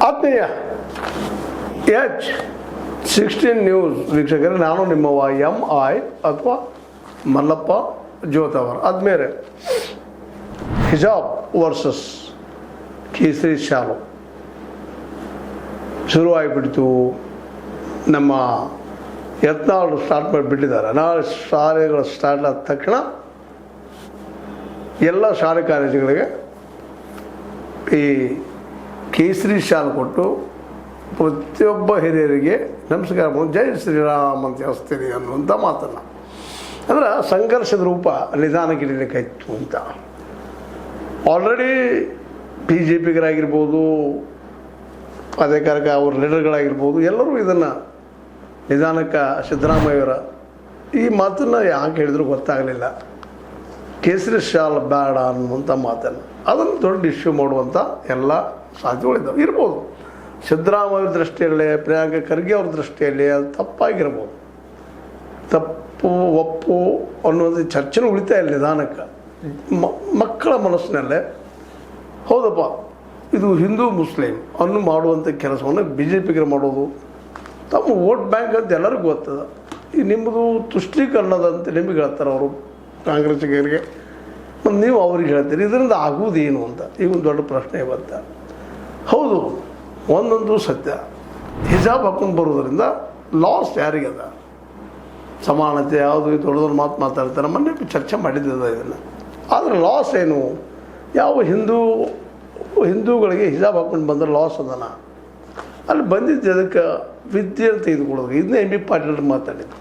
ಆತ್ಮೀಯ H16 news ವೀಕ್ಷಕರೇ, ನಾನು ನಿಮ್ಮವ MI ಅಥವಾ ಮಲ್ಲಪ್ಪ ಜೋತವರ್. ಆದಮೇಲೆ ಹಿಜಾಬ್ ವರ್ಸಸ್ ಕೇಸರಿ ಶಾಲು ಶುರುವಾಗಿಬಿಡ್ತು. ನಮ್ಮ ಯತ್ನಾಳರು ಸ್ಟಾರ್ಟ್ ಮಾಡಿಬಿಟ್ಟಿದ್ದಾರೆ. ನಾಳೆ ಶಾಲೆಗಳು ಸ್ಟಾರ್ಟ್ ಆದ ತಕ್ಷಣ ಎಲ್ಲ ಶಾಲೆ ಕಾಲೇಜುಗಳಿಗೆ ಈ ಕೇಸರಿ ಶಾಲು ಕೊಟ್ಟು ಪ್ರತಿಯೊಬ್ಬ ಹಿರಿಯರಿಗೆ ನಮಸ್ಕಾರ ಮಾಡಿ ಜೈ ಶ್ರೀರಾಮ್ ಅಂತ ಹೇಳ್ತೀನಿ ಅನ್ನುವಂಥ ಮಾತನ್ನು, ಅಂದ್ರೆ ಸಂಘರ್ಷದ ರೂಪ ನಿಧಾನಕ್ಕಿಡಲಿಕ್ಕಾಯ್ತು ಅಂತ. ಆಲ್ರೆಡಿ BJPಗರಾಗಿರ್ಬೋದು, ಅಧಿಕಾರಕ್ಕೆ ಅವ್ರ ಲೀಡರ್ಗಳಾಗಿರ್ಬೋದು, ಎಲ್ಲರೂ ಇದನ್ನು ನಿಧಾನಕ್ಕೆ ಸಿದ್ದರಾಮಯ್ಯವರ ಈ ಮಾತನ್ನು ಯಾಕೆ ಹೇಳಿದ್ರು ಗೊತ್ತಾಗಲಿಲ್ಲ. ಕೇಸರಿ ಶಾಲ್ ಬೇಡ ಅನ್ನುವಂಥ ಮಾತನ್ನು ಅದನ್ನು ದೊಡ್ಡ ಇಶ್ಯೂ ಮಾಡುವಂಥ ಎಲ್ಲ ಸಾಧ್ಯತೆಗಳಿದ್ದಾವೆ. ಇರ್ಬೋದು ಸಿದ್ದರಾಮಯ್ಯ ದೃಷ್ಟಿಯಲ್ಲೇ, ಪ್ರಿಯಾಂಕ ಖರ್ಗೆ ಅವ್ರ ದೃಷ್ಟಿಯಲ್ಲಿ ಅದು ತಪ್ಪಾಗಿರ್ಬೋದು. ತಪ್ಪು ಒಪ್ಪು ಅನ್ನೋದು ಚರ್ಚೆನೂ ಉಳಿತಾ ಇಲ್ಲ. ನಿಧಾನಕ್ಕೆ ಮಕ್ಕಳ ಮನಸ್ಸಿನಲ್ಲೇ ಹೌದಪ್ಪ ಇದು ಹಿಂದೂ ಮುಸ್ಲಿಂ ಅನ್ನು ಮಾಡುವಂಥ ಕೆಲಸವನ್ನು BJPಗೆ ಮಾಡೋದು ತಮ್ಮ ವೋಟ್ ಬ್ಯಾಂಕ್ ಅಂತ ಎಲ್ಲರಿಗೂ ಗೊತ್ತದ. ಈ ನಿಮ್ಮದು ತುಷ್ಟೀಕರಣದಂತೆ ನಿಮಗೆ ಹೇಳ್ತಾರೆ ಅವರು ಕಾಂಗ್ರೆಸ್ಸಿಗರಿಗೆ, ಮತ್ತು ನೀವು ಅವ್ರಿಗೆ ಹೇಳ್ತೀರಿ. ಇದರಿಂದ ಆಗುವುದೇನು ಅಂತ ಈಗ ಒಂದು ದೊಡ್ಡ ಪ್ರಶ್ನೆ ಬಂತ. ಹೌದು, ಒಂದೊಂದು ಸತ್ಯ, ಹಿಜಾಬ್ ಹಾಕೊಂಡು ಬರೋದರಿಂದ ಲಾಸ್ ಯಾರಿಗದ? ಸಮಾನತೆ ಯಾವುದು ದೊಡ್ಡ ದೊಡ್ಡ ಮಾತು ಮಾತಾಡ್ತಾರೆ. ಮೊನ್ನೆ ಚರ್ಚೆ ಮಾಡಿದ್ದದ ಇದನ್ನು. ಆದರೆ ಲಾಸ್ ಏನು? ಯಾವ ಹಿಂದೂಗಳಿಗೆ ಹಿಜಾಬ್ ಹಾಕೊಂಡು ಬಂದರೆ ಲಾಸ್ ಅದನ? ಅಲ್ಲಿ ಬಂದಿದ್ದು ಅದಕ್ಕೆ ವಿದ್ಯೆ ತೆಗೆದುಕೊಳ್ಳೋದು. ಇದನ್ನೇ MB ಪಾಟೀಲ್ ಮಾತಾಡಿದ್ದು.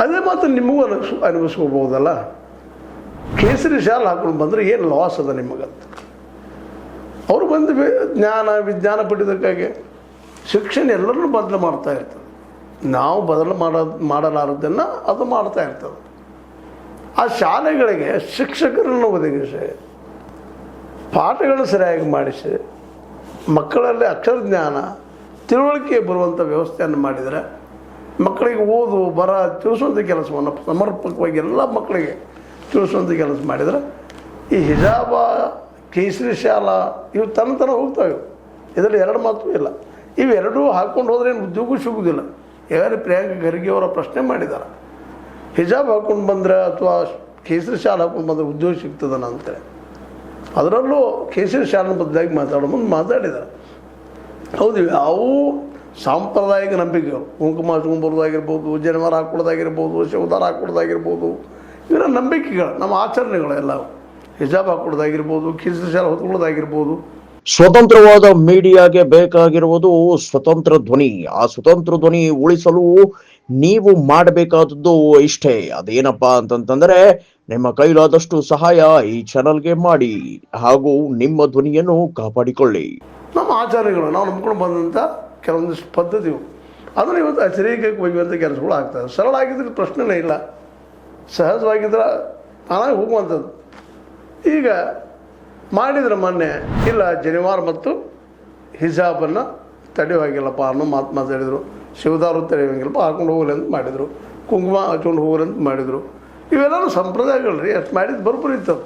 ಅದೇ ಮಾತು ನಿಮಗೂ ಅನುಭವಿಸ್ಕೋಬೋದಲ್ಲ. ಕೇಸರಿ ಶಾಲ್ ಹಾಕೊಂಡು ಬಂದರೆ ಏನು ಲಾಸ್ ಅದ ನಿಮಗಂತ? ಅವರು ಬಂದು ವಿಜ್ಞಾನ ಪಡೆಯೋದಕ್ಕಾಗಿ ಶಿಕ್ಷಣ ಎಲ್ಲರನ್ನೂ ಬದಲು ಮಾಡ್ತಾ ಇರ್ತದೆ. ನಾವು ಬದಲು ಮಾಡಲಾರದನ್ನು ಅದು ಮಾಡ್ತಾ ಇರ್ತದೆ. ಆ ಶಾಲೆಗಳಿಗೆ ಶಿಕ್ಷಕರನ್ನು ಒದಗಿಸಿ, ಪಾಠಗಳನ್ನು ಸರಿಯಾಗಿ ಮಾಡಿಸಿ, ಮಕ್ಕಳಲ್ಲಿ ಅಕ್ಷರ ಜ್ಞಾನ ತಿಳುವಳಿಕೆ ಬರುವಂಥ ವ್ಯವಸ್ಥೆಯನ್ನು ಮಾಡಿದರೆ ಮಕ್ಕಳಿಗೆ ಓದು ಬರ ತಿಳಿಸುವಂಥ ಕೆಲಸವನ್ನು ಸಮರ್ಪಕವಾಗಿ ಎಲ್ಲ ಮಕ್ಕಳಿಗೆ ತಿಳಿಸುವಂಥ ಕೆಲಸ ಮಾಡಿದರೆ ಈ ಹಿಜಾಬ ಕೇಸರಿ ಶಾಲಾ ಇವು ತನ್ನ ಹೋಗ್ತಾವೆ. ಇದರಲ್ಲಿ ಎರಡು ಮಾತು ಇಲ್ಲ. ಇವೆರಡೂ ಹಾಕ್ಕೊಂಡು ಹೋದ್ರೆ ಏನು ಉದ್ಯೋಗ ಸಿಗುವುದಿಲ್ಲ. ಯಾರು ಪ್ರಿಯಾಂಕ ಖರ್ಗೆ ಅವರ ಪ್ರಶ್ನೆ ಮಾಡಿದ್ದಾರೆ, ಹಿಜಾಬ್ ಹಾಕ್ಕೊಂಡು ಬಂದರೆ ಅಥವಾ ಕೇಸರಿ ಶಾಲೆ ಹಾಕ್ಕೊಂಡು ಬಂದರೆ ಉದ್ಯೋಗ ಸಿಗ್ತದನ ಅಂತೇಳಿ. ಅದರಲ್ಲೂ ಕೇಸರಿ ಶಾಲಿನ ಬದಲಾಗಿ ಮುಂದೆ ಮಾತಾಡಿದ್ದಾರೆ. ಹೌದು, ಅವು ಸಾಂಪ್ರದಾಯಿಕ ನಂಬಿಕೆಗಳು, ಕುಂಕುಮ ಹಚ್ಕೊಂಬರೋದಾಗಿರ್ಬೋದು, ಜನಿವಾರ ಹಾಕ್ಕೊಳ್ಳೋದಾಗಿರ್ಬೋದು, ಶಿವದಾರ ಹಾಕ್ಕೊಳ್ಳೋದಾಗಿರ್ಬೋದು, ಇವರ ನಂಬಿಕೆಗಳು, ನಮ್ಮ ಆಚರಣೆಗಳು ಎಲ್ಲ. ಹಿಜಾಬ್ ಹಾಕ್ಕೊಳ್ಳೋದಾಗಿರ್ಬೋದು, ಕೇಸರಿ ಶಾಲೆ ಹೊತ್ಕೊಳ್ಳೋದಾಗಿರ್ಬೋದು. ಸ್ವತಂತ್ರವಾದ ಮೀಡಿಯಾಗೆ ಬೇಕಾಗಿರುವುದು ಸ್ವತಂತ್ರ ಧ್ವನಿ. ಆ ಸ್ವತಂತ್ರ ಧ್ವನಿ ಉಳಿಸಲು ನೀವು ಮಾಡಬೇಕಾದದ್ದು ಇಷ್ಟೇ. ಅದೇನಪ್ಪಾ ಅಂತಂತಂದ್ರೆ ನಿಮ್ಮ ಕೈಲಾದಷ್ಟು ಸಹಾಯ ಈ ಚಾನಲ್ಗೆ ಮಾಡಿ ಹಾಗೂ ನಿಮ್ಮ ಧ್ವನಿಯನ್ನು ಕಾಪಾಡಿಕೊಳ್ಳಿ. ನಮ್ಮ ಆಚರಣೆಗಳು ನಾವು ನಂಬ್ಕೊಂಡು ಬಂದಂಥ ಕೆಲವೊಂದಿಷ್ಟು ಪದ್ಧತಿಗಳು ಅದನ್ನು ಇವತ್ತು ಅತಿರೇಕಕ್ಕೆ ಒಯ್ಯುವಂಥ ಕೆಲಸಗಳು ಆಗ್ತದೆ. ಸರಳ ಆಗಿದ್ರೆ ಪ್ರಶ್ನೆನೇ ಇಲ್ಲ, ಸಹಜವಾಗಿದ್ರೆ ತಾನಾಗಿ ಹೋಗುವಂಥದ್ದು. ಈಗ ಮಾಡಿದ್ರೆ ಮೊನ್ನೆ ಇಲ್ಲ ಜನಿವಾರ ಮತ್ತು ಹಿಜಾಬನ್ನು ತಡೆಯುವಾಗಿಲ್ಲಪ್ಪ ಅನ್ನೋ ಮಾತು ಮಾತಾಡಿದರು. ಶಿವದಾರು ತಡೆಯುವಂಗಿಲ್ಲಪ್ಪ, ಹಾಕೊಂಡು ಹೋಗಲಿ ಅಂತ ಮಾಡಿದರು. ಕುಂಕುಮ ಹಚ್ಕೊಂಡು ಹೋಗಲಿ ಅಂತ ಮಾಡಿದರು. ಇವೆಲ್ಲರೂ ಸಂಪ್ರದಾಯಗಳು ರೀ, ಅಷ್ಟು ಮಾಡಿದ್ದು ಬರೋಬ್ಬರಿ ಇತ್ತದು.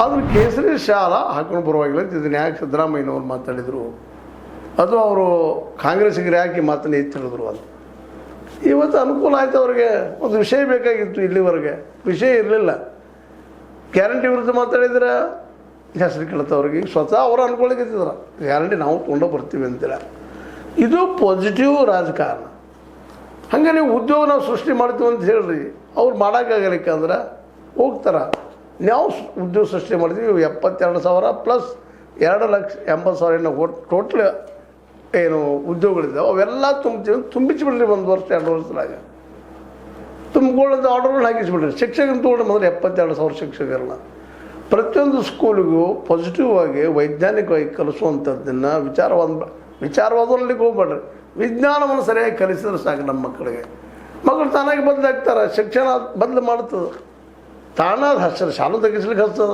ಆದ್ರೆ ಕೇಸರಿ ಶಾಲ ಹಾಕೊಂಡು ಬರುವಾಗಿಲ್ಲ ಅಂತ ಇದನ್ನು ಯಾಕೆ ಸಿದ್ದರಾಮಯ್ಯನವ್ರು ಮಾತಾಡಿದರು ಅಥವಾ ಅವರು ಕಾಂಗ್ರೆಸ್ಸಿಗರು ಯಾಕೆ ಮಾತನ್ನು ಎತ್ತಿಡಿದ್ರು ಅಂತ. ಇವತ್ತು ಅನುಕೂಲ ಆಯ್ತು ಅವ್ರಿಗೆ. ಒಂದು ವಿಷಯ ಬೇಕಾಗಿತ್ತು, ಇಲ್ಲಿವರೆಗೆ ವಿಷಯ ಇರಲಿಲ್ಲ. ಗ್ಯಾರಂಟಿ ವಿರುದ್ಧ ಮಾತಾಡಿದ್ರೆ ಹೆಸರು ಕೇಳ್ತವ್ರಿಗೆ. ಈಗ ಸ್ವತಃ ಅವರು ಅನ್ಕೊಳಕತ್ತಿದ್ರು ಗ್ಯಾರಂಟಿ ನಾವು ತೊಗೊಂಡು ಬರ್ತೀವಿ ಅಂತೀರ. ಇದು ಪಾಸಿಟಿವ್ ರಾಜಕಾರಣ. ಹಾಗೆ ನೀವು ಉದ್ಯೋಗ ನಾವು ಸೃಷ್ಟಿ ಮಾಡ್ತೀವಿ ಅಂತ ಹೇಳ್ರಿ, ಅವ್ರು ಮಾಡೋಕ್ಕಾಗಲಿಕ್ಕಂದ್ರೆ ಹೋಗ್ತಾರೆ. ನಾವು ಉದ್ಯೋಗ ಸೃಷ್ಟಿ ಮಾಡ್ತೀವಿ, 72,000 ಪ್ಲಸ್ 2,80,000 ನಾವು ಟೋಟ್ಲ್ ಏನು ಉದ್ಯೋಗಗಳಿದ್ದಾವೆ ಅವೆಲ್ಲ ತುಂಬಿಸಿಬಿಡ್ರಿ. 1 ವರ್ಷ 2 ವರ್ಷದಾಗ ತುಂಬಿಕೊಳ್ಳೋದು ಆರ್ಡರ್ಗಳನ್ನ ಹಾಕಿಸ್ಬಿಡ್ರಿ. ಶಿಕ್ಷಕನ ತೊಗೊಂಡು ಮೊದಲು 72,000 ಶಿಕ್ಷಕರನ್ನ ಪ್ರತಿಯೊಂದು ಸ್ಕೂಲಿಗೂ ಪಾಸಿಟಿವ್ ಆಗಿ ವೈಜ್ಞಾನಿಕವಾಗಿ ಕಲಿಸುವಂಥದ್ದನ್ನು ವಿಚಾರವಾದಲ್ಲಿಗೆ ಹೋಗ್ಬೇಡ್ರಿ. ವಿಜ್ಞಾನವನ್ನು ಸರಿಯಾಗಿ ಕಲಿಸಿದ್ರೆ ಸಾಕು ನಮ್ಮ ಮಕ್ಕಳಿಗೆ. ಮಕ್ಕಳು ತಾನಾಗಿ ಬದಲಾಗ್ತಾರೆ. ಶಿಕ್ಷಣ ಬದಲು ಮಾಡ್ತದೆ. ತಾನಾದ ಹಚ್ಚದ ಶಾಲೆ ತೆಗಿಸ್ಲಿಕ್ಕೆ ಹಚ್ಚದ,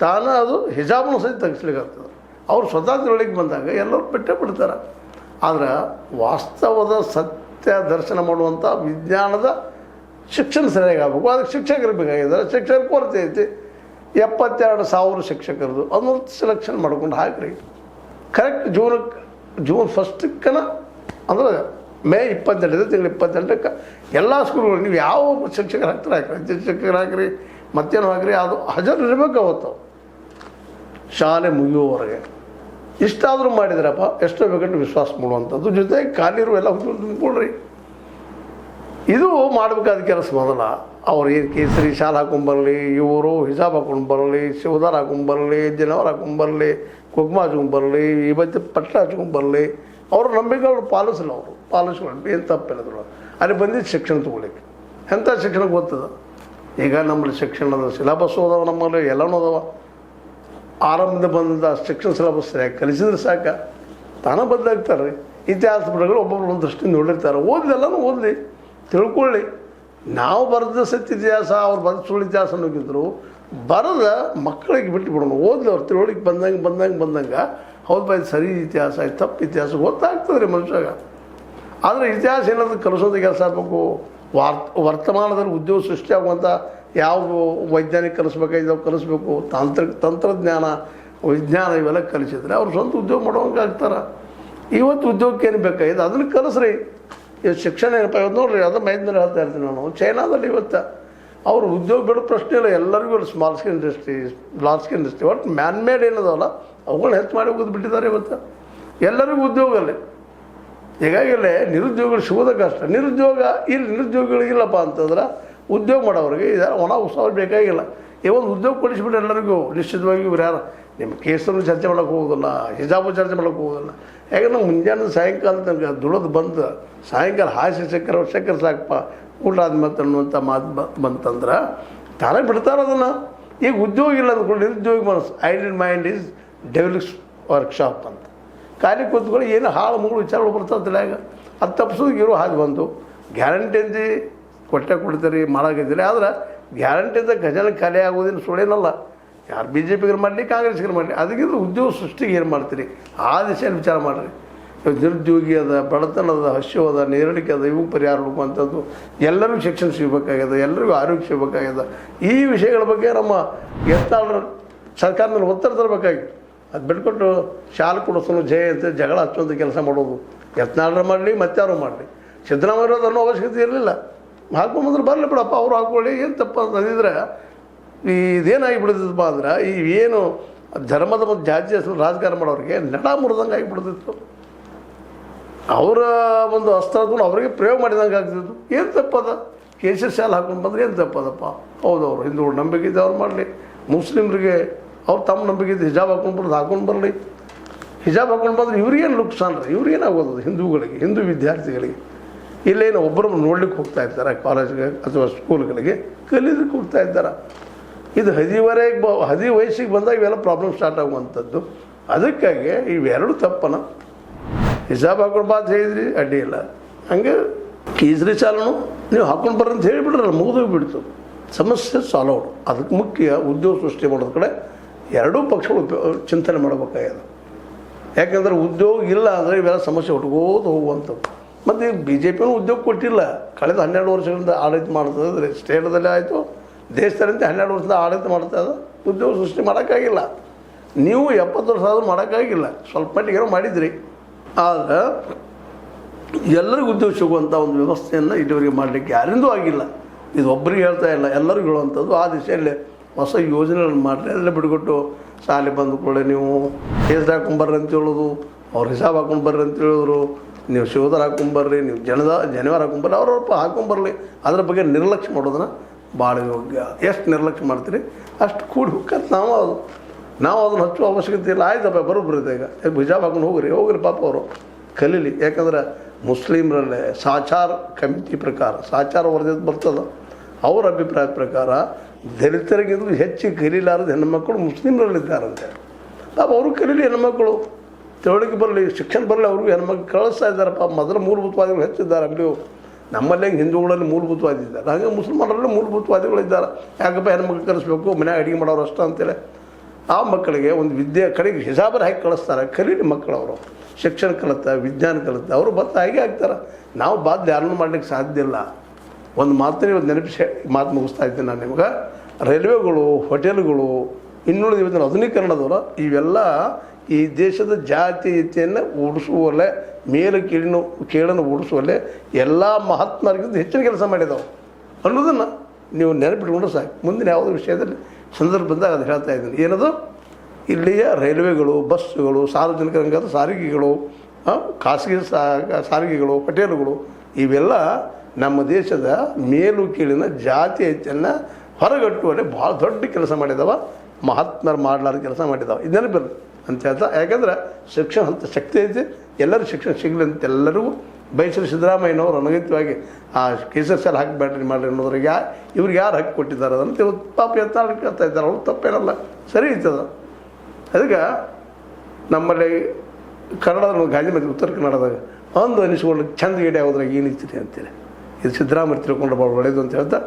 ತಾನೇ ಅದು ಹಿಜಾಬನ್ನು ಸಹಿತ ತೆಗಿಸ್ಲಿಕ್ಕೆ ಹತ್ತದ. ಅವ್ರು ಸ್ವತಃ ತಿಳುವಳಿಕೆ ಬಂದಾಗ ಎಲ್ಲರೂ ಬಿಟ್ಟೇ ಬಿಡ್ತಾರೆ. ಆದರೆ ವಾಸ್ತವದ ಸತ್ಯ ದರ್ಶನ ಮಾಡುವಂಥ ವಿಜ್ಞಾನದ ಶಿಕ್ಷಣ ಸರಿಯಾಗಿ ಆಗಬೇಕು. ಅದಕ್ಕೆ ಶಿಕ್ಷಕರು ಬೇಕಾಗಿದ್ದಾರೆ. ಶಿಕ್ಷಕರ ಕೊರತೆ ಐತಿ. 72,000 ಶಿಕ್ಷಕರದು ಅದನ್ನು ಸೆಲೆಕ್ಷನ್ ಮಾಡ್ಕೊಂಡು ಹಾಕ್ರಿ. ಕರೆಕ್ಟ್ ಜೂನ್ ಫಸ್ಟಕ್ಕನ ಅಂದ್ರೆ ಮೇ 28 ತಿಂಗಳು 28ಕ್ಕೆ ಎಲ್ಲ ಸ್ಕೂಲ್ಗಳು ನೀವು ಯಾವ ಶಿಕ್ಷಕರು ಹಾಕ್ತಾರೆ ಹಾಕ್ರಿ, ಅಧ್ಯಕ್ಷ ಶಿಕ್ಷಕರು ಹಾಕ್ರಿ, ಮತ್ತೇನು ಹಾಕ್ರಿ, ಅದು ಹಾಜರಿರ್ಬೇಕು ಅವತ್ತು ಶಾಲೆ ಮುಗಿಯುವವರೆಗೆ. ಇಷ್ಟಾದರೂ ಮಾಡಿದ್ರಪ್ಪ ಎಷ್ಟೋ ಬೇಕಂತ ವಿಶ್ವಾಸ ಮಾಡುವಂಥದ್ದು. ಜೊತೆಗೆ ಖಾಲಿರು ಎಲ್ಲ ತುಂಬಿಕೊಡ್ರಿ. ಇದು ಮಾಡಬೇಕಾದ ಕೆಲಸ ಮೊದಲ. ಅವ್ರು ಏನು ಕೇಸರಿ ಶಾಲೆ ಹಾಕೊಂಡ್ಬರಲಿ, ಇವರು ಹಿಜಾಬ್ ಹಾಕೊಂಡು ಬರಲಿ, ಶಿವದಾರ ಹಾಕೊಂಡ್ಬರಲಿ, ಜನವರ ಹಾಕೊಂಡ್ಬರಲಿ, ಕುಗ್ಮ ಹಚ್ಕೊಂಡ್ಬರಲಿ, ಇವತ್ತು ಪಟ್ಟ ಹಚ್ಕೊಂಡ್ಬರಲಿ, ಅವ್ರ ನಂಬಿಕೆಗಳು ಪಾಲಿಸಲ್ಲ. ಅವರು ಪಾಲಿಸ್ಕೊಂಡು ಏನು ತಪ್ಪಿಲ್ಲದ್ರು ಅಲ್ಲಿ ಬಂದಿದ್ದು ಶಿಕ್ಷಣ ತೊಗೊಳಿಕ್ಕೆ. ಎಂಥ ಶಿಕ್ಷಣ ಗೊತ್ತದ? ಈಗ ನಮ್ಮಲ್ಲಿ ಶಿಕ್ಷಣದ ಸಿಲೆಬಸ್ ಅದಾವ, ನಮ್ಮಲ್ಲಿ ಎಲ್ಲನೂ ಅದಾವ. ಆರಂಭದಿಂದ ಬಂದ ಶಿಕ್ಷಣ ಸಿಲೆಬಸ್ ಸರಿಯಾಗಿ ಕಲಿಸಿದ್ರೆ ಸಾಕ, ತಾನೇ ಬದಲಾಗ್ತಾರೆ ರೀ. ಇತಿಹಾಸ ಪುಟಗಳು ಒಬ್ಬೊಬ್ರು ಒಂದು ದೃಷ್ಟಿಯಿಂದ ನೋಡಿರ್ತಾರೆ. ಓದಿದೆಲ್ಲನೂ ಓದಲಿ, ತಿಳ್ಕೊಳ್ಳಿ. ನಾವು ಬರೆದ ಸತ್ಯ ಇತಿಹಾಸ, ಅವ್ರು ಬರೆದ ಸುಳ್ಳು ಇತಿಹಾಸ ಅನ್ನೋಕ್ಕಿದ್ರು ಬರೆದ ಮಕ್ಕಳಿಗೆ ಬಿಟ್ಟು ಬಿಡೋಣ. ಓದಲಿ, ಅವ್ರು ತಿಳುವಳಿಕೆ ಬಂದಂಗೆ ಹೌದು ಬಾಯ್ ಸರಿ ಇತಿಹಾಸ ಆಯ್ತು, ತಪ್ಪು ಇತಿಹಾಸ ಗೊತ್ತಾಗ್ತದೆ ರೀ ಮನುಷ್ಯಾಗ. ಆದರೆ ಇತಿಹಾಸ ಏನಾದರೂ ಕಲಿಸೋದು ಕೆಲಸ ಆಗಬೇಕು. ವರ್ತಮಾನದಲ್ಲಿ ಉದ್ಯೋಗ ಸೃಷ್ಟಿಯಾಗುವಂಥ ಯಾವ ವೈಜ್ಞಾನಿಕ ಕಲಿಸ್ಬೇಕಾಗಿದ್ದಾವೆ ಕಲಿಸ್ಬೇಕು. ತಂತ್ರಜ್ಞಾನ, ವಿಜ್ಞಾನ ಇವೆಲ್ಲ ಕಲಿಸಿದ್ರೆ ಅವ್ರು ಸ್ವಂತ ಉದ್ಯೋಗ ಮಾಡೋಂಗೆ ಆಗ್ತಾರೆ. ಇವತ್ತು ಉದ್ಯೋಗಕ್ಕೆ ಏನು ಬೇಕಾಗಿದೆ ಅದನ್ನು ಕಲಿಸ್ರಿ. ಇವತ್ತು ಶಿಕ್ಷಣ ಏನಪ್ಪ ಇವತ್ತು ನೋಡಿರಿ, ಅದು ಮೈದ್ಮೇಲೆ ಹೇಳ್ತಾ ಇರ್ತೀನಿ ನಾನು. ಚೈನಾದಲ್ಲಿ ಇವತ್ತು ಅವರು ಉದ್ಯೋಗ ಬಿಡೋ ಪ್ರಶ್ನೆ ಇಲ್ಲ. ಎಲ್ಲರಿಗೂ small scale industry, large scale industry, ಒಟ್ಟು ಮ್ಯಾನ್ ಮೇಡ್ ಏನದವಲ್ಲ ಅವುಗಳನ್ನ ಹೆಚ್ಚು ಮಾಡಿ ಹೋಗೋದು ಬಿಟ್ಟಿದ್ದಾರೆ. ಇವತ್ತು ಎಲ್ಲರಿಗೂ ಉದ್ಯೋಗಲ್ಲೇ. ಹೀಗಾಗಿಲ್ಲೇ ನಿರುದ್ಯೋಗಿಗಳು ಸಿಗೋದ ಕಷ್ಟ. ನಿರುದ್ಯೋಗಿಗಳಿಗಿಲ್ಲಪ್ಪ ಅಂತಂದ್ರೆ ಉದ್ಯೋಗ ಮಾಡೋರಿಗೆ ಒಣ ಉತ್ಸಾಹ ಬೇಕಾಗಿಲ್ಲ. ಒಂದು ಉದ್ಯೋಗ ಕೊಡಿಸ್ಬಿಟ್ಟು ಎಲ್ಲರಿಗೂ ನಿಶ್ಚಿತವಾಗಿ ಇವ್ರು ಯಾರು ನಿಮ್ಮ ಕೇಸನ್ನು ಚರ್ಚೆ ಮಾಡೋಕ್ಕೆ ಹೋಗೋದಿಲ್ಲ, ಹಿಜಾಬು ಚರ್ಚೆ ಮಾಡೋಕ್ಕೆ ಹೋಗೋದಿಲ್ಲ. ಯಾಕಂದ್ರೆ ಮುಂಜಾನೆ ಸಾಯಂಕಾಲ ತನಕ ದುಡಿದು ಬಂದು ಸಾಯಂಕಾಲ ಹಾಸಿ ಸಕ್ಕರೆ ಸಾಕಪ್ಪ ಊಟ ಆದ್ಮೇಲೆ ಅನ್ನುವಂಥ ಮಾತು ಬಂತಂದ್ರೆ ತಾನೇ ಬಿಡ್ತಾರೆ ಅದನ್ನು. ಈಗ ಉದ್ಯೋಗ ಇಲ್ಲ ಅಂದ್ಕೊಂಡು ನಿರುದ್ಯೋಗಿ ಮನಸ್ಸು ಐಡಿಯಲ್ ಮೈಂಡ್ ಈಸ್ ಡೆವಲಿಕ್ಸ್ ವರ್ಕ್ಶಾಪ್ ಅಂತ ಖಾಲಿ ಕೂತ್ಕೊಂಡು ಏನು ಹಾಳು ಮುಗಳು ವಿಚಾರಗಳು ಬರ್ತಾಯಿಲ್ಲ. ಈಗ ಅದು ತಪ್ಪಿಸೋದಕ್ಕೆ ಇರೋ ಹಾಗೆ ಬಂತು. ಗ್ಯಾರಂಟಿ ಅಂತ ಕೊಡ್ತೀರಿ ಮಾಡೋಕ್ಕಿದ್ದೀರಿ, ಆದರೆ ಗ್ಯಾರಂಟಿಯಿಂದ ಖಜಾನೆ ಖಾಲಿ ಆಗೋದೇನು ಸುಳ್ಳೇನಲ್ಲ. ಯಾರು ಬಿ ಜೆ ಪಿಗರು ಮಾಡಲಿ, ಕಾಂಗ್ರೆಸ್ಗರು ಮಾಡಲಿ, ಅದಕ್ಕಿಂತ ಉದ್ಯೋಗ ಸೃಷ್ಟಿಗೆ ಏನು ಮಾಡ್ತೀರಿ ಆ ದಿಶೆಯಲ್ಲಿ ವಿಚಾರ ಮಾಡಿರಿ. ಇವತ್ತು ನಿರುದ್ಯೋಗಿ ಅದ, ಬಡತನದ, ಹಸಿವು ಅದ, ನೇರಡಿಕೆ ಅದ, ಇವು ಪರಿಹಾರ ಹುಡುಕುವಂಥದ್ದು. ಎಲ್ಲರಿಗೂ ಶಿಕ್ಷಣ ಸಿಗಬೇಕಾಗ್ಯದ, ಎಲ್ಲರಿಗೂ ಆರೋಗ್ಯ ಸಿಗಬೇಕಾಗ್ಯದ. ಈ ವಿಷಯಗಳ ಬಗ್ಗೆ ನಮ್ಮ ಯತ್ನಾಳ್ ಸರ್ಕಾರ ಮೇಲೆ ಒತ್ತಡ ತರಬೇಕಾಗಿತ್ತು. ಅದು ಬಿಟ್ಕೊಟ್ಟು ಶಾಲೆ ಕೊಡಿಸೋನು ಜಯ ಅಂತ ಜಗಳ ಹಚ್ಚುವಂಥ ಕೆಲಸ ಮಾಡೋದು ಯತ್ನಾಳರು ಮಾಡಲಿ ಮತ್ತಾರು ಮಾಡಲಿ. ಸಿದ್ದರಾಮಯ್ಯ ಅನ್ನೋ ಅವಶ್ಯಕತೆ ಇರಲಿಲ್ಲ. ಹಾಕೊಂಬಂದ್ರೆ ಬರಲಿ ಬಿಡಪ್ಪ, ಅವ್ರು ಹಾಕ್ಕೊಳ್ಳಿ, ಏನು ತಪ್ಪ ಅಂತಂದಿದ್ರೆ ಇದೇನಾಗಿ ಬಿಡ್ತಿದ್ದಪ್ಪ ಅಂದ್ರೆ ಈ ಏನು ಧರ್ಮದ ಮತ್ತು ಜಾತಿ ಹೆಸರು ರಾಜಕಾರಣ ಮಾಡೋರಿಗೆ ನಡ ಮುರಿದಂಗೆ ಆಗಿಬಿಡ್ತಿತ್ತು. ಅವರ ಒಂದು ಅಸ್ತ್ರಗಳು ಅವರಿಗೆ ಪ್ರಯೋಗ ಮಾಡಿದಂಗೆ ಆಗ್ತಿತ್ತು. ಏನು ತಪ್ಪದ? ಕೇಸರಿ ಶಾಲೆ ಹಾಕೊಂಡು ಬಂದರೆ ಏನು ತಪ್ಪದಪ್ಪ? ಹೌದವರು ಹಿಂದೂಗಳು ನಂಬಿಕೆ ಇದೆ, ಅವ್ರು ಮಾಡಲಿ. ಮುಸ್ಲಿಮ್ರಿಗೆ ಅವ್ರು ತಮ್ಮ ನಂಬಿಕೆ ಇದೆ, ಹಿಜಾಬ್ ಹಾಕೊಂಡು ಬರಲಿ. ಹಿಜಾಬ್ ಹಾಕೊಂಡು ಬಂದ್ರೆ ಇವ್ರಿಗೇನು ನುಕ್ಸಾನ್ ರೀ, ಇವ್ರಿಗೇನಾಗೋದು? ಹಿಂದೂಗಳಿಗೆ, ಹಿಂದೂ ವಿದ್ಯಾರ್ಥಿಗಳಿಗೆ ಇಲ್ಲೇನು ಒಬ್ಬರನ್ನು ನೋಡ್ಲಿಕ್ಕೆ ಹೋಗ್ತಾ ಇದ್ದಾರೆ ಕಾಲೇಜ್ಗೆ ಅಥವಾ ಸ್ಕೂಲ್ಗಳಿಗೆ, ಕಲೀಲಿಕ್ಕೆ ಹೋಗ್ತಾ ಇದ್ದಾರೆ. ಇದು 10 ವಯಸ್ಸಿಗೆ ಬಂದಾಗ ಇವೆಲ್ಲ ಪ್ರಾಬ್ಲಮ್ ಸ್ಟಾರ್ಟ್ ಆಗುವಂಥದ್ದು. ಅದಕ್ಕಾಗಿ ಇವೆರಡು ತಪ್ಪನ. ಹಿಜಾಬ್ ಹಾಕೊಂಡು ಬಾತ್ ಹೇಳಿದ್ರಿ, ಅಡ್ಡಿ ಇಲ್ಲ. ಹಂಗೆ ಕೇಸರಿ ಶಾಲೆನೂ ನೀವು ಹಾಕೊಂಡು ಬರ್ರಿ ಅಂತ ಹೇಳಿಬಿಡ್ರಲ್ಲ, ಮುಗಿದೋಗ್ಬಿಡ್ತು, ಸಮಸ್ಯೆ ಸಾಲ್ವ್ ಔಟ್. ಅದಕ್ಕೆ ಮುಖ್ಯ ಉದ್ಯೋಗ ಸೃಷ್ಟಿ ಮಾಡೋದ ಕಡೆ ಎರಡೂ ಪಕ್ಷಗಳು ಚಿಂತನೆ ಮಾಡಬೇಕಾಗಿದೆ. ಯಾಕೆಂದರೆ ಉದ್ಯೋಗ ಇಲ್ಲ ಅಂದರೆ ಇವೆಲ್ಲ ಸಮಸ್ಯೆ ಹುಟ್ಕೋದು ಹೋಗುವಂಥದ್ದು. ಮತ್ತು ಈಗ ಬಿ ಜೆ ಪಿನೂ ಉದ್ಯೋಗ ಕೊಟ್ಟಿಲ್ಲ. ಕಳೆದ 12 ವರ್ಷಗಳಿಂದ ಆಡಳಿತ ಮಾಡ್ತದೆ, ಸ್ಟೇಟದಲ್ಲೇ ಆಯಿತು, ದೇಶದಲ್ಲಿಂದ 12 ವರ್ಷದಿಂದ ಆಡಳಿತ ಮಾಡ್ತಾಯಿದೆ. ಉದ್ಯೋಗ ಸೃಷ್ಟಿ ಮಾಡೋಕ್ಕಾಗಿಲ್ಲ. ನೀವು 70 ವರ್ಷ ಆದರೂ ಮಾಡೋಕ್ಕಾಗಿಲ್ಲ. ಸ್ವಲ್ಪ ಮಟ್ಟಿಗೆ ಮಾಡಿದ್ರಿ, ಆದರೆ ಎಲ್ಲರಿಗೂ ಉದ್ಯೋಗ ಸಿಗುವಂಥ ಒಂದು ವ್ಯವಸ್ಥೆಯನ್ನು ಇದುವರೆಗೆ ಮಾಡಲಿಕ್ಕೆ ಯಾರಿಂದೂ ಆಗಿಲ್ಲ. ಇದು ಒಬ್ಬರಿಗೆ ಹೇಳ್ತಾ ಇಲ್ಲ, ಎಲ್ಲರಿಗೂ ಹೇಳುವಂಥದ್ದು. ಆ ದಿಶೆಯಲ್ಲಿ ಹೊಸ ಯೋಜನೆಗಳನ್ನು ಮಾಡಿರಿ. ಎಲ್ಲ ಬಿಟ್ಕೊಟ್ಟು ಶಾಲೆ ಬಂದು ಕೂಡ ನೀವು ಕೇಸರಿ ಹಾಕೊಂಬರ್ರಿ ಅಂತ ಹೇಳೋದು, ಅವ್ರು ಹಿಸಾಬ್ ಹಾಕೊಂಬರ್ರಿ ಅಂತ ಹೇಳಿದ್ರು, ನೀವು ಶಿವದಾರ ಹಾಕೊಂಬರ್ರಿ, ನೀವು ಜನವಾರ ಹಾಕೊಂಬರ್ರಿ, ಅವ್ರಪ್ಪ ಹಾಕೊಂಬರಲಿ. ಅದ್ರ ಬಗ್ಗೆ ನಿರ್ಲಕ್ಷ್ಯ ಮಾಡೋದನ್ನು ಭಾಳ ಯೋಗ್ಯ. ಎಷ್ಟು ನಿರ್ಲಕ್ಷ್ಯ ಮಾಡ್ತೀರಿ ಅಷ್ಟು ಕೂಡಿ ಹೋಗ್ಕಂತ ನಾವು ಅದನ್ನು ಹಚ್ಚುವ ಅವಶ್ಯಕತೆ ಇಲ್ಲ. ಆಯ್ತಪ್ಪ ಬರೋಬ್ಬರಿದೆ. ಈಗ ಹಿಜಾಬ್ ಹಾಕೊಂಡು ಹೋಗ್ರಿ ಪಾಪ ಅವರು ಕಲೀಲಿ. ಯಾಕಂದ್ರೆ ಮುಸ್ಲಿಮರಲ್ಲೇ ಸಾಚಾರ ಕಮಿಟಿ ಪ್ರಕಾರ, ಸಾಚಾರ ವರದಿ ಬರ್ತದೆ, ಅವ್ರ ಅಭಿಪ್ರಾಯದ ಪ್ರಕಾರ ದಲಿತರಿಗಿಂತ ಹೆಚ್ಚು ಕಲೀಲಾರದು ಹೆಣ್ಣುಮಕ್ಕಳು ಮುಸ್ಲಿಮರಲ್ಲಿದ್ದಾರಂತೆ. ಪಾಪ ಅವರು ಕಲೀಲಿ, ಹೆಣ್ಮಕ್ಕಳು ತಿಳುವಳಿಕೆ ಬರಲಿ, ಶಿಕ್ಷಣ ಬರಲಿ. ಅವ್ರಿಗೂ ಹೆಣ್ಮಕ್ಳು ಕಳಿಸ್ತಾ ಇದ್ದಾರಪ್ಪ. ಮೊದಲು ಮೂಲಭೂತವಾದಿಗಳು ಹೆಚ್ಚಿದ್ದಾರೆ. ಅಲ್ಲಿ ನಮ್ಮಲ್ಲಿ ಹೆಂಗೆ ಹಿಂದೂಗಳಲ್ಲಿ ಮೂಲಭೂತವಾದಿದ್ದಾರೆ, ಹಾಗೆ ಮುಸಲ್ಮಾನರಲ್ಲಿ ಮೂಲಭೂತವಾದಿಗಳಿದ್ದಾರೆ. ಯಾಕಪ್ಪ ಹೆಣ್ಮಕ್ಳು ಕಲಿಸ್ಬೇಕು, ಮನ್ಯಾಗ ಅಡುಗೆ ಮಾಡೋರು ಅಷ್ಟ ಅಂತೇಳಿ ಆ ಮಕ್ಕಳಿಗೆ ಒಂದು ವಿದ್ಯೆ ಕಡೆಗೆ ಹಿಸಾಬರ್ ಹಾಕಿ ಕಳಿಸ್ತಾರೆ. ಕಲೀಲಿ ಮಕ್ಕಳವರು, ಶಿಕ್ಷಣ ಕಲಿತ, ವಿಜ್ಞಾನ ಕಲಿತ, ಅವರು ಬತ್ತ ಹಾಗೆ ಆಗ್ತಾರೆ. ನಾವು ಬಾಧ್ಯ ಯಾರನ್ನೂ ಮಾಡಲಿಕ್ಕೆ ಸಾಧ್ಯ ಇಲ್ಲ. ಒಂದು ಮಾತನ್ನ ಇವತ್ತು ನೆನಪಿಸಿ ಮಾತು ಮುಗಿಸ್ತಾ ಇದ್ದೀನಿ ನಾನು ನಿಮ್ಗೆ. ರೈಲ್ವೆಗಳು, ಹೋಟೆಲ್ಗಳು, ಇನ್ನುಳಿದ ಇವತ್ತಿನ ಆಧುನೀಕರಣದವರು ಇವೆಲ್ಲ ಈ ದೇಶದ ಜಾತೀಯತೆಯನ್ನು ಓಡಿಸುವಲ್ಲೇ ಮೇಲು ಕೇಳನ್ನು ಓಡಿಸುವಲ್ಲೇ ಎಲ್ಲ ಮಹಾತ್ಮರಿಗಿಂತ ಹೆಚ್ಚಿನ ಕೆಲಸ ಮಾಡಿದವು ಅನ್ನೋದನ್ನು ನೀವು ನೆನಪಿಟ್ಕೊಂಡ್ರೆ ಸಾಕು. ಮುಂದಿನ ಯಾವುದೋ ವಿಷಯದಲ್ಲಿ ಸಂದರ್ಭ ಬಂದಾಗ ಅದು ಹೇಳ್ತಾ ಇದ್ದೀನಿ. ಏನದು, ಇಲ್ಲಿಯ ರೈಲ್ವೆಗಳು, ಬಸ್ಸುಗಳು, ಸಾರ್ವಜನಿಕ ರಂಗದ ಸಾರಿಗೆಗಳು, ಖಾಸಗಿ ಸಾರಿಗೆಗಳು, ಹೋಟೆಲ್ಗಳು, ಇವೆಲ್ಲ ನಮ್ಮ ದೇಶದ ಮೇಲು ಕೀಳಿನ ಜಾತೀಯತೆಯನ್ನು ಹೊರಗಟ್ಟುವಲ್ಲಿ ಭಾಳ ದೊಡ್ಡ ಕೆಲಸ ಮಾಡಿದವ. ಮಹಾತ್ಮರು ಮಾಡಲಾರ್ದ ಕೆಲಸ ಮಾಡಿದಾವೆ. ಇದು ನೆನಪಿಲ್ಲ ಅಂತ ಹೇಳ್ತಾ, ಯಾಕಂದ್ರೆ ಶಿಕ್ಷಣ ಅಂತ ಶಕ್ತಿ ಐತಿ, ಎಲ್ಲರೂ ಶಿಕ್ಷಣ ಸಿಗಲಿ ಅಂತ ಎಲ್ಲರಿಗೂ ಬಯಸಲು ಸಿದ್ದರಾಮಯ್ಯನವರು ಅನಗತ್ಯವಾಗಿ ಆ ಕೇಸರಿ ಹಾಕಿಬೇಡ್ರಿ ಮಾಡಿರಿ ಅನ್ನೋದ್ರಿಗೆ ಇವ್ರಿಗೆ ಯಾರು ಹಕ್ಕು ಕೊಟ್ಟಿದ್ದಾರೆ ಅಂತ ಇವತ್ತು ಪಾಪ ಕೇಳ್ತಾ ಇದ್ದಾರೆ. ಅವ್ರು ತಪ್ಪೇನಲ್ಲ, ಸರಿ ಐತದ. ಅದಕ್ಕೆ ನಮ್ಮಲ್ಲಿ ಕನ್ನಡದ ಗಾಂಧಿ ಮತ್ತು ಉತ್ತರ ಕನ್ನಡದಾಗ ಒಂದು ಅನಿಸ್ಕೊಂಡು ಚಂದ ಗಿಡ ಯಾವುದ್ರಾಗ ಏನಿರ್ತೀರಿ ಅಂತೇಳಿ ಇದು ಸಿದ್ದರಾಮಯ್ಯ ತಿಳ್ಕೊಂಡು ಭಾಳ ಒಳ್ಳೆಯದು ಅಂತ ಹೇಳ್ತಾ,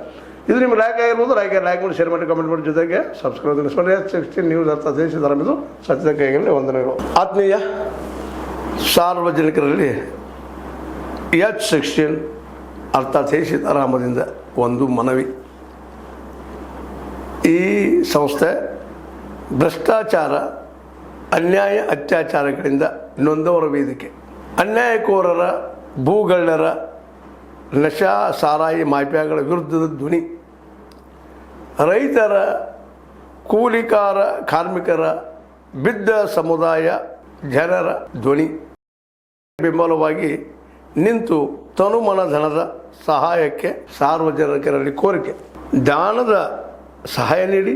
ಇದು ನಿಮ್ಮ ಲೈಕ್ ಆಗಿರ್ಬೋದು. ಲೈಕ್ ಮಾಡಿ, ಶೇರ್ ಮಾಡಿ, ಕಮೆಂಟ್ ಮಾಡಿ, ಜೊತೆಗೆ ಸಬ್ಸ್ಕ್ರೈಬ್ ಮಾಡಿ. 16 ನ್ಯೂಸ್ ಅರ್ಥ ಸಿದ್ದರಾಮಯ್ಯದು ಸತ್ಯದ ಕೈಗಳಲ್ಲಿ ವಂದನೆಗಳು. ಆತ್ಮೀಯ ಸಾರ್ವಜನಿಕರಲ್ಲಿ H16 ಅರ್ಥಾತ್ ಸೀತಾರಾಮದಿಂದ ಒಂದು ಮನವಿ. ಈ ಸಂಸ್ಥೆ ಭ್ರಷ್ಟಾಚಾರ, ಅನ್ಯಾಯ, ಅತ್ಯಾಚಾರಗಳಿಂದ ನೊಂದವರ ವೇದಿಕೆ. ಅನ್ಯಾಯಕೋರರ, ಭೂಗಳ್ಳರ, ನಶಾ ಸಾರಾಯಿ ಮಾಫಿಯಾಗಳ ವಿರುದ್ಧದ ಧ್ವನಿ. ರೈತರ, ಕೂಲಿಕಾರ, ಕಾರ್ಮಿಕರ, ಬಿದ್ದ ಸಮುದಾಯ ಜನರ ಧ್ವನಿ. ಬೆಂಬಲವಾಗಿ ನಿಂತು ತನುಮನ ಧನದ ಸಹಾಯಕ್ಕೆ ಸಾರ್ವಜನಿಕರಲ್ಲಿ ಕೋರಿಕೆ. ದಾನದ ಸಹಾಯ ನೀಡಿ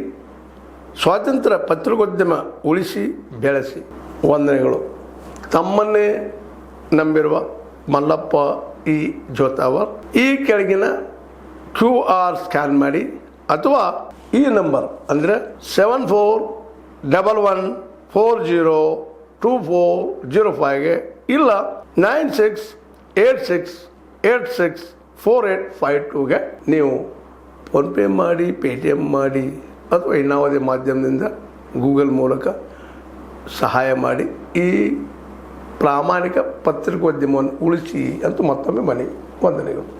ಸ್ವಾತಂತ್ರ್ಯ ಪತ್ರಿಕೋದ್ಯಮ ಉಳಿಸಿ ಬೆಳೆಸಿ. ವಂದನೆಗಳು. ತಮ್ಮನ್ನೇ ನಂಬಿರುವ ಮಲ್ಲಪ್ಪ ಇ ಜೋತಾವರ್. ಈ ಕೆಳಗಿನ QR ಸ್ಕ್ಯಾನ್ ಮಾಡಿ ಅಥವಾ ಈ ನಂಬರ್ ಅಂದರೆ 7411402405ಗೆ ಇಲ್ಲ 9686864852ಗೆ ನೀವು ಫೋನ್ಪೇ ಮಾಡಿ, ಪೇಟಿಎಮ್ ಮಾಡಿ ಅಥವಾ ಇನ್ನಾವುದೇ ಮಾಧ್ಯಮದಿಂದ ಗೂಗಲ್ ಮೂಲಕ ಸಹಾಯ ಮಾಡಿ ಈ ಪ್ರಾಮಾಣಿಕ ಪತ್ರಿಕೋದ್ಯಮವನ್ನು ಉಳಿಸಿ ಅಂತ ಮತ್ತೊಮ್ಮೆ ಮನವಿ. ವಂದನೆಗಳು.